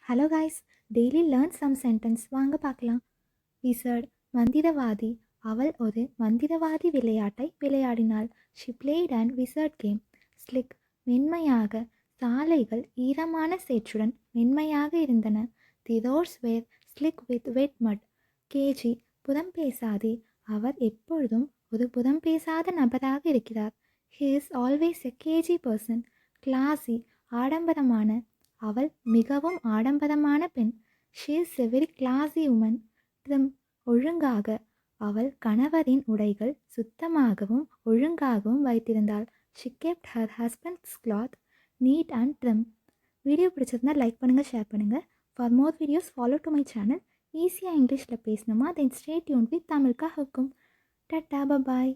Hello guys, daily learn some sentence வாங்க பார்க்கலாம். Wizard மந்திரவாதி. அவள் ஒரு மந்திரவாதி விளையாட்டை விளையாடினாள். She played and wizard game. Slick மென்மையாக. சாலைகள் ஈரமான சேற்றுடன் மென்மையாக இருந்தன. The roads were slick with wet mud. Cagey புறம் பேசாதே. அவர் எப்பொழுதும் ஒரு புறம் பேசாத நபராக இருக்கிறார். He is always a cagey person. Classy ஆடம்பரமான. அவள் மிகவும் ஆடம்பரமான பெண். She is a very classy woman. Trim ஒழுங்காக. அவள் கணவரின் உடைகள் சுத்தமாகவும் ஒழுங்காகவும் வைத்திருந்தாள். She kept her husband's cloth neat and trim. Video பிடிச்சிருந்தா லைக் பண்ணுங்கள், ஷேர் பண்ணுங்கள். For more videos follow to my channel. ஈஸியாக இங்கிலீஷில் பேசணுமா தென் ஸ்டே டியூன் வித் தமிழ்கா ஹுக்கும். Tata bye bye.